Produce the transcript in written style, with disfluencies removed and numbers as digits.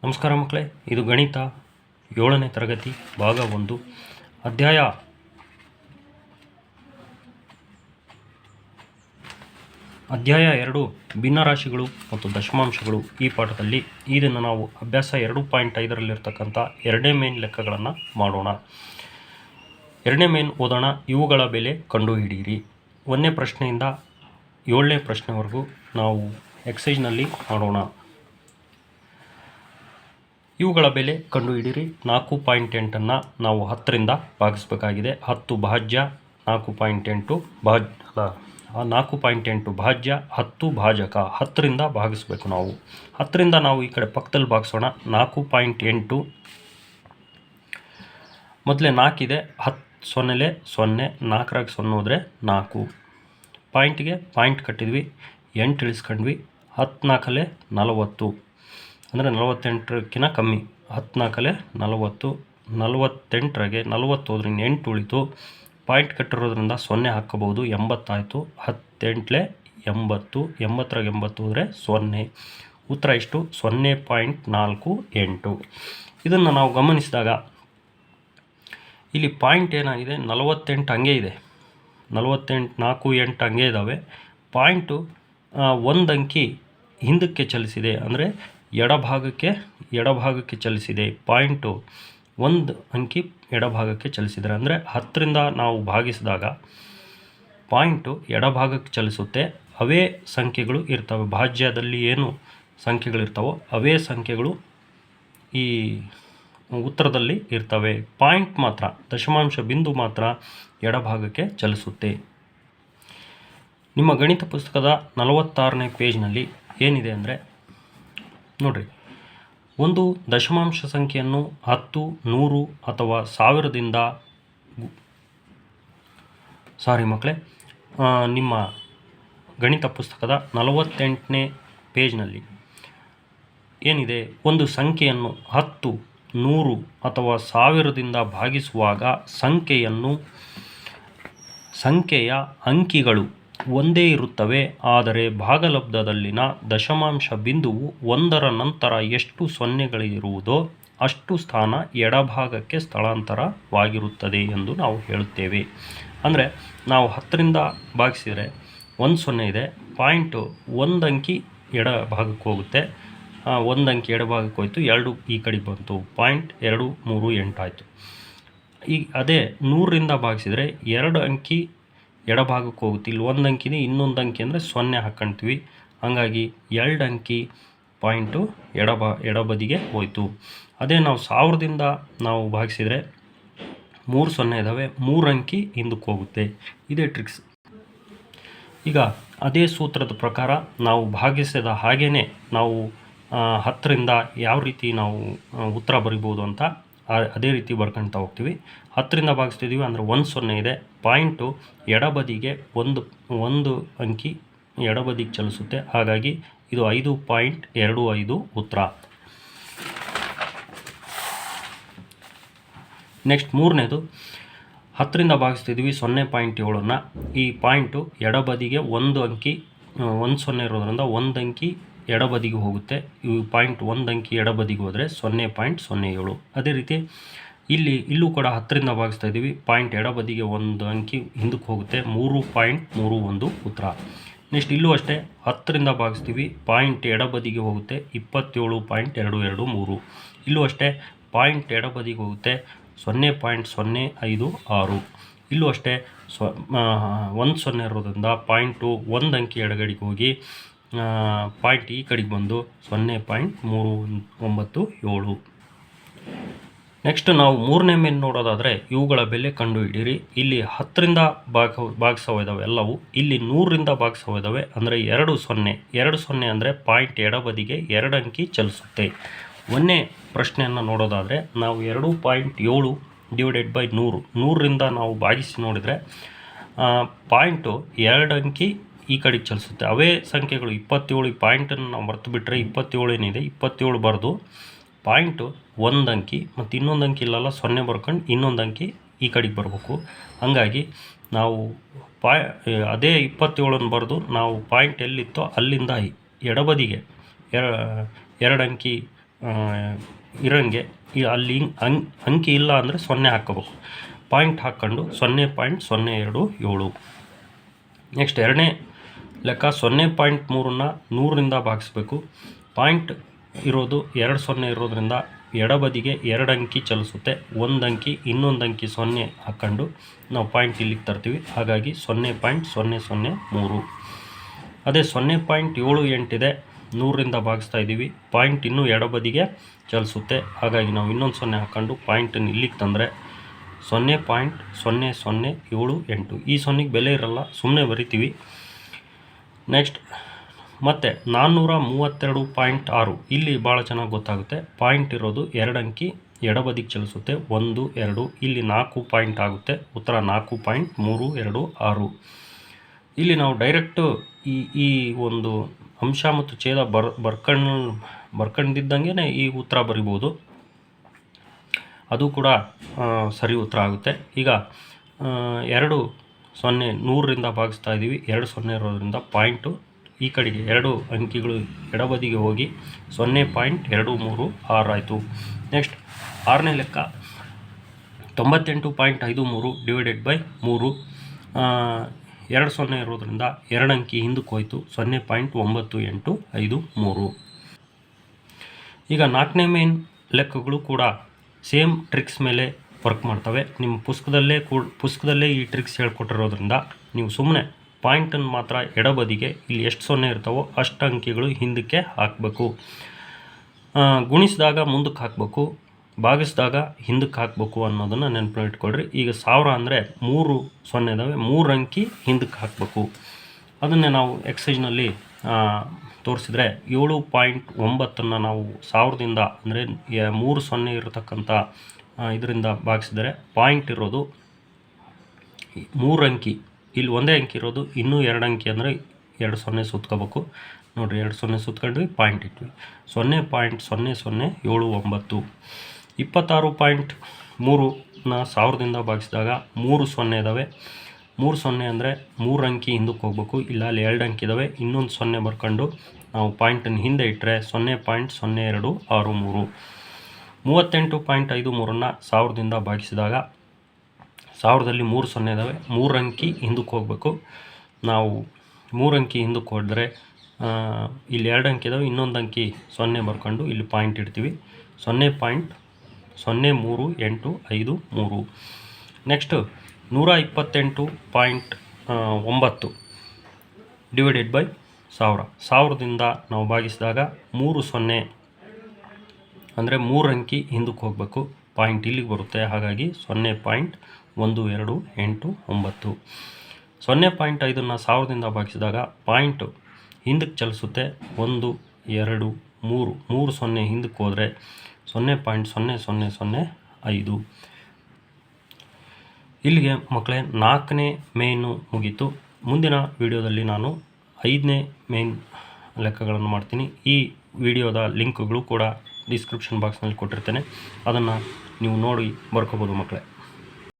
ನಮಸ್ಕಾರ ಮಕ್ಕಳೇ, ಇದು ಗಣಿತ 7ನೇ ತರಗತಿ ಭಾಗ 1 ಅಧ್ಯಾಯ 2 ಭಿನ್ನರಾಶಿಗಳು ಮತ್ತು ದಶಮಾಂಶಗಳು. ಈ ಪಾಠದಲ್ಲಿ ಇದನ್ನು ನಾವು ಅಭ್ಯಾಸ 2.5ರಲ್ಲಿರ್ತಕ್ಕಂಥ ಎರಡನೇ ಮೇನ್ ಲೆಕ್ಕಗಳನ್ನು ಮಾಡೋಣ. ಎರಡನೇ ಮೇನ್ ಓದೋಣ. ಇವುಗಳ ಬೆಲೆ ಕಂಡುಹಿಡಿಯಿರಿ. 1ನೇ ಪ್ರಶ್ನೆಯಿಂದ 7ನೇ ಪ್ರಶ್ನೆವರೆಗೂ ನಾವು ಎಕ್ಸೈಜ್ನಲ್ಲಿ ಮಾಡೋಣ. ಇವುಗಳ ಬೆಲೆ ಕಂಡುಹಿಡಿಯಿರಿ. 4.8 ನಾವು 10ರಿಂದ ಭಾಗಿಸಬೇಕಾಗಿದೆ. 10 ಭಾಜ್ಯ 4.8 4.8 ಭಾಜ್ಯ 10 ಭಾಜಕ 10ರಿಂದ ಭಾಗಿಸ್ಬೇಕು. ನಾವು 10ರಿಂದ ನಾವು ಈ ಕಡೆ ಪಕ್ಕದಲ್ಲಿ ಭಾಗಿಸೋಣ. 4.8 ಮೊದಲೇ 4 ಇದೆ. 10 0 0 4ರಾಗ 0 ಹೋದರೆ 4. ಪಾಯಿಂಟ್ಗೆ ಪಾಯಿಂಟ್ ಕಟ್ಟಿದ್ವಿ, 8 ಇಳಿಸ್ಕೊಂಡ್ವಿ. 10 4 40 ಅಂದರೆ 48ಕ್ಕಿಂತ ಕಮ್ಮಿ. 10 4 40 48ರಾಗೆ 40 ಹೋದ್ರೆ 8 ಉಳಿತು. ಪಾಯಿಂಟ್ ಕಟ್ಟಿರೋದ್ರಿಂದ 0 ಹಾಕಬಹುದು. 80 ಆಯಿತು. 10 8 80 80ರಾಗೆ 80 ಹೋದರೆ 0. ಉತ್ತರ ಇಷ್ಟು 0.48. ಇದನ್ನು ನಾವು ಗಮನಿಸಿದಾಗ ಇಲ್ಲಿ ಪಾಯಿಂಟ್ ಏನಾಗಿದೆ, 48 ಹಂಗೆ ಇದೆ. 48 4 8 ಹಂಗೆ ಇದ್ದಾವೆ. ಪಾಯಿಂಟು ಒಂದು ಅಂಕಿ ಹಿಂದಕ್ಕೆ ಚಲಿಸಿದೆ, ಅಂದರೆ ಎಡಭಾಗಕ್ಕೆ ಚಲಿಸಿದೆ. ಪಾಯಿಂಟು ಒಂದು ಅಂಕಿ ಎಡಭಾಗಕ್ಕೆ ಚಲಿಸಿದರೆ, ಅಂದರೆ 10ರಿಂದ ನಾವು ಭಾಗಿಸಿದಾಗ ಪಾಯಿಂಟು ಎಡಭಾಗಕ್ಕೆ ಚಲಿಸುತ್ತೆ. ಅವೇ ಸಂಖ್ಯೆಗಳು ಇರ್ತವೆ. ಭಾಜ್ಯದಲ್ಲಿ ಏನು ಸಂಖ್ಯೆಗಳಿರ್ತಾವೋ ಅವೇ ಸಂಖ್ಯೆಗಳು ಈ ಉತ್ತರದಲ್ಲಿ ಇರ್ತವೆ. ಪಾಯಿಂಟ್ ಮಾತ್ರ, ದಶಮಾಂಶ ಬಿಂದು ಮಾತ್ರ ಎಡಭಾಗಕ್ಕೆ ಚಲಿಸುತ್ತೆ. ನಿಮ್ಮ ಗಣಿತ ಪುಸ್ತಕದ 46ನೇ ಪೇಜ್ನಲ್ಲಿ ಏನಿದೆ ಅಂದರೆ ನೋಡಿರಿ, ಒಂದು ದಶಮಾಂಶ ಸಂಖ್ಯೆಯನ್ನು 10, 100 ಅಥವಾ 1000ದಿಂದ ನಿಮ್ಮ ಗಣಿತ ಪುಸ್ತಕದ 48ನೇ ಪೇಜ್ನಲ್ಲಿ ಏನಿದೆ, ಒಂದು ಸಂಖ್ಯೆಯನ್ನು 10, 100 ಅಥವಾ 1000ದಿಂದ ಭಾಗಿಸುವಾಗ ಸಂಖ್ಯೆಯ ಅಂಕಿಗಳು ಒಂದೇ ಇರುತ್ತವೆ. ಆದರೆ ಭಾಗಲಬ್ಧದಲ್ಲಿನ ದಶಮಾಂಶ ಬಿಂದುವು ಒಂದರ ನಂತರ ಎಷ್ಟು ಸೊನ್ನೆಗಳಿರುವುದೋ ಅಷ್ಟು ಸ್ಥಾನ ಎಡಭಾಗಕ್ಕೆ ಸ್ಥಳಾಂತರವಾಗಿರುತ್ತದೆ ಎಂದು ನಾವು ಹೇಳುತ್ತೇವೆ. ಅಂದರೆ ನಾವು 10ರಿಂದ ಭಾಗಿಸಿದರೆ 1 0 ಇದೆ. ಪಾಯಿಂಟು ಒಂದು ಅಂಕಿ ಎಡಭಾಗಕ್ಕೆ ಹೋಗುತ್ತೆ. ಒಂದು ಅಂಕಿ ಎಡಭಾಗಕ್ಕೆ ಹೋಯಿತು, 2 ಈ ಕಡೆಗೆ ಬಂತು. ಪಾಯಿಂಟ್ 2 3 8 ಆಯಿತು. ಈಗ ಅದೇ 100ರಿಂದ ಭಾಗಿಸಿದರೆ 2 ಅಂಕಿ ಎಡಭಾಗಕ್ಕೆ ಹೋಗುತ್ತೆ. ಇಲ್ಲಿ ಒಂದು ಅಂಕಿದೆ, ಇನ್ನೊಂದು ಅಂಕಿ ಅಂದರೆ 0 ಹಾಕ್ಕೊಳ್ತೀವಿ. ಹಾಗಾಗಿ 2 ಅಂಕಿ ಪಾಯಿಂಟು ಎಡಬದಿಗೆ ಹೋಯಿತು. ಅದೇ ನಾವು 1000ದಿಂದ ನಾವು ಭಾಗಿಸಿದರೆ 3 0 ಇದ್ದಾವೆ, 3 ಅಂಕಿ ಹಿಂದಕ್ಕೆ ಹೋಗುತ್ತೆ. ಇದೇ ಟ್ರಿಕ್ಸ್. ಈಗ ಅದೇ ಸೂತ್ರದ ಪ್ರಕಾರ ನಾವು ಭಾಗಿಸಿದ ಹಾಗೇ ನಾವು 10ರಿಂದ ಯಾವ ರೀತಿ ನಾವು ಉತ್ತರ ಬರಿಬೋದು ಅಂತ ಅದೇ ರೀತಿ ಬರ್ಕೊಳ್ತಾ ಹೋಗ್ತೀವಿ. 10ರಿಂದ ಭಾಗಿಸ್ತಿದ್ದೀವಿ ಅಂದರೆ 1 0 ಇದೆ. ಪಾಯಿಂಟು ಎಡಬದಿಗೆ ಒಂದು ಅಂಕಿ ಎಡಬದಿಗೆ ಚಲಿಸುತ್ತೆ. ಹಾಗಾಗಿ ಇದು 5.25 ಉತ್ತರ. ನೆಕ್ಸ್ಟ್ ಮೂರನೇದು, 10ರಿಂದ ಭಾಗಿಸ್ತಿದ್ವಿ 0.7ನ್ನು. ಈ ಪಾಯಿಂಟು ಎಡಬದಿಗೆ ಒಂದು ಅಂಕಿ 1 0 ಇರೋದ್ರಿಂದ ಒಂದು ಅಂಕಿ ಎಡಬದಿಗೆ ಹೋಗುತ್ತೆ. ಈ ಪಾಯಿಂಟ್ ಒಂದು ಅಂಕಿ ಎಡಬದಿಗೆ ಹೋದರೆ 0.07. ಅದೇ ರೀತಿ ಇಲ್ಲೂ ಕೂಡ 10ರಿಂದ ಭಾಗಿಸ್ತಾ ಇದ್ದೀವಿ. ಪಾಯಿಂಟ್ ಎಡಬದಿಗೆ ಒಂದು ಅಂಕಿ ಹಿಂದಕ್ಕೆ ಹೋಗುತ್ತೆ. 3.31 ಉತ್ತರ. ನೆಕ್ಸ್ಟ್ ಇಲ್ಲೂ ಅಷ್ಟೇ 10ರಿಂದ ಭಾಗಿಸ್ತೀವಿ. ಪಾಯಿಂಟ್ ಎಡಬದಿಗೆ ಹೋಗುತ್ತೆ. 27.223. ಇಲ್ಲೂ ಅಷ್ಟೇ ಪಾಯಿಂಟ್ ಎಡಬದಿಗೆ ಹೋಗುತ್ತೆ. 0.056. ಇಲ್ಲೂ ಅಷ್ಟೇ 1 0 ಇರೋದ್ರಿಂದ ಪಾಯಿಂಟು ಒಂದು ಅಂಕಿ ಎಡಗಡೆಗೆ ಹೋಗಿ ಪಾಯಿಂಟ್ ಈ ಕಡೆಗೆ ಬಂದು 0.397. ನೆಕ್ಸ್ಟ್ ನಾವು ಮೂರನೇ ಮೇನ್ ನೋಡೋದಾದರೆ ಇವುಗಳ ಬೆಲೆ ಕಂಡುಹಿಡಿಯಿರಿ. ಇಲ್ಲಿ 10ರಿಂದ ಭಾಗಿಸೋ ಇದ್ದಾವೆ ಎಲ್ಲವೂ. ಇಲ್ಲಿ 100ರಿಂದ ಭಾಗಿಸೋ ಇದ್ದಾವೆ, ಅಂದರೆ 2 0 ಅಂದರೆ ಪಾಯಿಂಟ್ ಎಡಬದಿಗೆ 2 ಅಂಕಿ ಚಲಿಸುತ್ತೆ. ಒಂದೇ ಪ್ರಶ್ನೆಯನ್ನು ನೋಡೋದಾದರೆ ನಾವು 2.7 / 100ರಿಂದ ನಾವು ಭಾಗಿಸಿ ನೋಡಿದರೆ ಪಾಯಿಂಟು 2 ಅಂಕಿ ಈ ಕಡೆಗೆ ಚಲಿಸುತ್ತೆ. ಅವೇ ಸಂಖ್ಯೆಗಳು 27. ಈ ಪಾಯಿಂಟನ್ನು ನಾವು ಮರೆತು ಬಿಟ್ಟರೆ 27 ಏನಿದೆ 27 ಬರೆದು ಪಾಯಿಂಟು ಒಂದು ಅಂಕಿ ಮತ್ತು ಇನ್ನೊಂದು ಅಂಕಿ ಇಲ್ಲಲ್ಲ 0 ಬರ್ಕೊಂಡು ಇನ್ನೊಂದು ಅಂಕಿ ಈ ಕಡೆಗೆ ಬರಬೇಕು. ಹಾಗಾಗಿ ನಾವು ಅದೇ 27 ಬರೆದು ನಾವು ಪಾಯಿಂಟ್ ಎಲ್ಲಿತ್ತೋ ಅಲ್ಲಿಂದ ಎಡಬದಿಗೆ 2 ಅಂಕಿ ಇರೋಂಗೆ ಅಲ್ಲಿ ಅಂಕಿ ಇಲ್ಲ ಅಂದರೆ 0 ಹಾಕ್ಕೋಬೇಕು. ಪಾಯಿಂಟ್ ಹಾಕ್ಕೊಂಡು 0.027. ನೆಕ್ಸ್ಟ್ ಎರಡನೇ ಲೆಕ್ಕ 0.3ನ್ನು 100ರಿಂದ ಭಾಗಿಸ್ಬೇಕು. ಪಾಯಿಂಟ್ ಇರೋದು 2 0 ಇರೋದ್ರಿಂದ ಎಡಬದಿಗೆ 2 ಅಂಕಿ ಚಲಿಸುತ್ತೆ. 1 ಅಂಕಿ ಇನ್ನೊಂದು ಅಂಕಿ 0 ಹಾಕ್ಕೊಂಡು ನಾವು ಪಾಯಿಂಟ್ ಇಲ್ಲಿಗೆ ತರ್ತೀವಿ. ಹಾಗಾಗಿ 0.003. ಅದೇ 0.78 ಇದೆ, 100ರಿಂದ ಭಾಗಿಸ್ತಾ ಇದ್ದೀವಿ. ಪಾಯಿಂಟ್ ಇನ್ನೂ ಎಡಬದಿಗೆ ಚಲಿಸುತ್ತೆ. ಹಾಗಾಗಿ ನಾವು ಇನ್ನೊಂದು 0 ಹಾಕ್ಕೊಂಡು ಪಾಯಿಂಟನ್ನು ಇಲ್ಲಿಗೆ ತಂದರೆ 0.0078. ಈ 0ಗೆ ಬೆಲೆ ಇರಲ್ಲ, ಸುಮ್ಮನೆ ಬರಿತೀವಿ. ನೆಕ್ಸ್ಟ್ ಮತ್ತು 432.6. ಇಲ್ಲಿ ಭಾಳ ಚೆನ್ನಾಗಿ ಗೊತ್ತಾಗುತ್ತೆ. ಪಾಯಿಂಟ್ ಇರೋದು 2 ಅಂಕಿ ಎಡಬದಿಗೆ ಚಲಿಸುತ್ತೆ. 1 2 ಇಲ್ಲಿ 4 ಪಾಯಿಂಟ್ ಆಗುತ್ತೆ. ಉತ್ತರ 4.326. ಇಲ್ಲಿ ನಾವು ಡೈರೆಕ್ಟು ಈ ಒಂದು ಅಂಶ ಮತ್ತು ಛೇದ ಬರ್ಕೊಂಡಿದ್ದಂಗೆ ಈ ಉತ್ತರ ಬರಿಬೋದು. ಅದು ಕೂಡ ಸರಿ ಉತ್ತರ ಆಗುತ್ತೆ. ಈಗ 2 0 100ರಿಂದ ಭಾಗಿಸ್ತಾ ಇದ್ದೀವಿ. 2 0 ಇರೋದ್ರಿಂದ ಪಾಯಿಂಟು ಈ ಕಡೆಗೆ 2 ಅಂಕಿಗಳು ಎಡಬದಿಗೆ ಹೋಗಿ 0.236 ಆಯಿತು. ನೆಕ್ಸ್ಟ್ 6ನೇ ಲೆಕ್ಕ 98.53 ಡಿವೈಡೆಡ್ ಬೈ 3. 2 0 ಇರೋದ್ರಿಂದ 2 ಅಂಕಿ ಹಿಂದಕ್ಕೆ ಹೋಯಿತು. 0.9853. ಈಗ 4ನೇ ಮೇನ್ ಲೆಕ್ಕಗಳು ಕೂಡ ಸೇಮ್ ಟ್ರಿಕ್ಸ್ ಮೇಲೆ ವರ್ಕ್ ಮಾಡ್ತವೆ. ನಿಮ್ಮ ಪುಸ್ತಕದಲ್ಲೇ ಈ ಟ್ರಿಕ್ಸ್ ಹೇಳ್ಕೊಟ್ಟಿರೋದ್ರಿಂದ ನೀವು ಸುಮ್ಮನೆ ಪಾಯಿಂಟನ್ನು ಮಾತ್ರ ಎಡಬದಿಗೆ ಇಲ್ಲಿ ಎಷ್ಟು 0 ಇರ್ತಾವೋ ಅಷ್ಟು ಅಂಕಿಗಳು ಹಿಂದಕ್ಕೆ ಹಾಕಬೇಕು. ಗುಣಿಸಿದಾಗ ಮುಂದಕ್ಕೆ ಹಾಕಬೇಕು, ಭಾಗಿಸಿದಾಗ ಹಿಂದಕ್ಕೆ ಹಾಕಬೇಕು ಅನ್ನೋದನ್ನು ನೆನಪು ಇಟ್ಕೊಳ್ರಿ. ಈಗ 1000 ಅಂದರೆ 3 0 ಇದ್ದಾವೆ, 3 ಅಂಕಿ ಹಿಂದಕ್ಕೆ ಹಾಕಬೇಕು. ಅದನ್ನೇ ನಾವು ಎಕ್ಸೈಜ್ನಲ್ಲಿ ತೋರಿಸಿದ್ರೆ 7.9 ನಾವು 1000ದಿಂದ ಅಂದರೆ 3 0 ಇರತಕ್ಕಂಥ ಇದರಿಂದ ಭಾಗಿಸಿದರೆ ಪಾಯಿಂಟ್ ಇರೋದು 3 ಅಂಕಿ. ಇಲ್ಲಿ ಒಂದೇ ಅಂಕಿ ಇರೋದು, ಇನ್ನೂ 2 ಅಂಕಿ ಅಂದರೆ 2 0 ಸುತ್ಕೋಬೇಕು. ನೋಡಿರಿ, 2 0 ಸುತ್ಕೊಂಡ್ವಿ, ಪಾಯಿಂಟ್ ಇಟ್ವಿ. 0.0079. 26.3ನ 1000ದಿಂದ ಭಾಗಿಸಿದಾಗ 3 0 ಇದ್ದಾವೆ. 3 0 ಅಂದರೆ 3 ಅಂಕಿ ಹಿಂದಕ್ಕೆ ಹೋಗ್ಬೇಕು. ಇಲ್ಲ ಅಲ್ಲಿ 2 ಅಂಕಿ ಇದ್ದಾವೆ, ಇನ್ನೊಂದು 0 ಬರ್ಕೊಂಡು ನಾವು ಪಾಯಿಂಟನ್ನು ಹಿಂದೆ ಇಟ್ಟರೆ 0.0263. 38.53ನ 1000ದಿಂದ ಭಾಗಿಸಿದಾಗ 1000ದಲ್ಲಿ 3 0 ಇದ್ದಾವೆ, 3 ಅಂಕಿ ಹಿಂದಕ್ಕೆ ಹೋಗಬೇಕು. ನಾವು 3 ಅಂಕಿ ಹಿಂದಕ್ಕೆ ಹೋದರೆ ಇಲ್ಲಿ 2 ಅಂಕಿ ಇದ್ದಾವೆ, ಇನ್ನೊಂದು ಅಂಕಿ 0 ಬರ್ಕೊಂಡು ಇಲ್ಲಿ ಪಾಯಿಂಟ್ ಇಡ್ತೀವಿ. 0.03853. Next 128.9 divided by 1000. 1000ದಿಂದ ನಾವು ಭಾಗಿಸಿದಾಗ 3 0 ಅಂದರೆ 3 ಅಂಕಿ ಹಿಂದಕ್ಕೆ ಹೋಗಬೇಕು. ಪಾಯಿಂಟ್ ಇಲ್ಲಿಗೆ ಬರುತ್ತೆ. ಹಾಗಾಗಿ 0.1289. 0.5ನ್ನು 1000ದಿಂದ ಭಾಗಿಸಿದಾಗ ಪಾಯಿಂಟು ಹಿಂದಕ್ಕೆ ಚಲಿಸುತ್ತೆ. 1 2 3 0 ಹಿಂದಕ್ಕೆ ಹೋದರೆ 0.0005. ಇಲ್ಲಿಗೆ ಮಕ್ಕಳೇ 4ನೇ ಮೇನು ಮುಗೀತು. ಮುಂದಿನ ವಿಡಿಯೋದಲ್ಲಿ ನಾನು 5ನೇ ಮೇನ್ ಲೆಕ್ಕಗಳನ್ನು ಮಾಡ್ತೀನಿ. ಈ ವಿಡಿಯೋದ ಲಿಂಕ್ಗಳು ಕೂಡ ಡಿಸ್ಕ್ರಿಪ್ಷನ್ ಬಾಕ್ಸ್ನಲ್ಲಿ ಕೊಟ್ಟಿರ್ತೇನೆ. ಅದನ್ನು ನೀವು ನೋಡಿ ಬರ್ಕೋಬೋದು ಮಕ್ಕಳೇ.